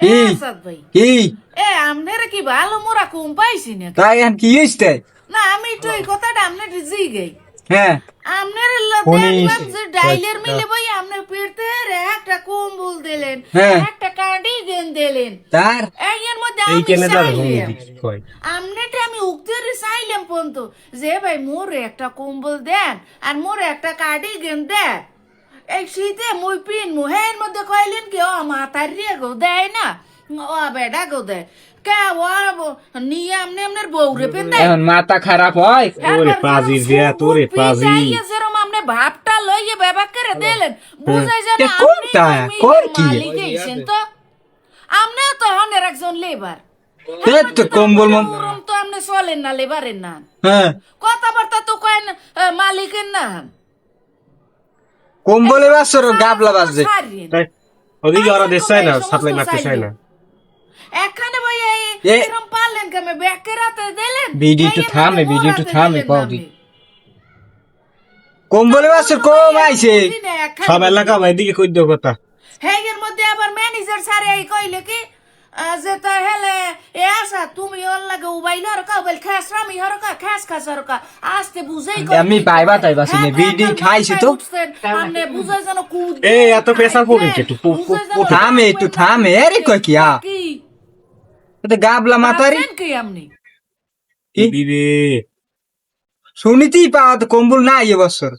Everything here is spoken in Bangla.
কি আসাদ ভাই কি আপনারা কি ভালো মোরা কম পাইছি না তাই এখন কি হইছে? না আমি তো এই কথাটা আপনার জিগাই হ্যাঁ আপনার শুনিস দেখলাম যে ডাইলের মিলে ভাই আপনার পেটে একটা কম্বল দিলেন হ্যাঁ। একটা কার্ডিগান দিলেন তার এর মধ্যে এই আমি কেনে তার চাইলাম কি কয় আমনেটা আমি উক্তের চাইলাম পর্যন্ত যে ভাই মোরে একটা কম্বল দেন আর মোরে একটা কার্ডিগান দেন এই শীতে মুই পিন মুহের মধ্যে কইলেন কি ও মাথার রে গো দেয় না ও বেডা গো দেয় কে ও নিয়ে আমনে আমনের বউরে পেন দেয় এখন মাথা খারাপ হয়। তোরে পাজি দিয়া, তোরে পাজি। যেরকম আমনে ভাবটা লইয়ে ব্যবহার করে দিলেন বুঝাই জানা কে কোনটা? কোন কি? তো আমনে তো হনের একজন লেবার এ তো কম্বল তো আমনে চলেন না লেবারের না হ্যাঁ কথাবার্তা তো কয়েন মালিকের না কম্বলে বাসর গাবলা বাজে। তাই ওদিকে ওরা দেশ চায় না, সাপ্লাই মারতে চায় না। এখানে ভাই এ- এরকম পারলেন কেমন ব্যাকেরাতে দিলেন ভিডিও একটু এই থামে, এর ভিডিও একটু মধ্যে থামে, দিলেন না কওদি। আপনি। কম্বলে বাসর কম আইছে। বুঝি না, এখানে সব এলাকা ভাই দিকে কই দিও কথা। হ্যাঁ এর মধ্যে আবার ম্যানেজার স্যার এই কইলে কি যে তা হেলে এ আসা তুমি ওর লাগে উবাইল আর কা বল খাস রামি হর কা খাস খাস হর কা আস্তে বুঝাই আমি পাইবা তাইবা সিনে ভিডিও খাইছি তো। আমনে বুঝাই জানো কুদ এ এত প্রেসার পড়েছে একটু থামে একটু থামে, আরে কই কি আ কি এটা গাবলা মাতারি ভাবছেন কি আমনি কি? দিবে শুনিতেই পাওয়া তো কম্বল নাই এবছর।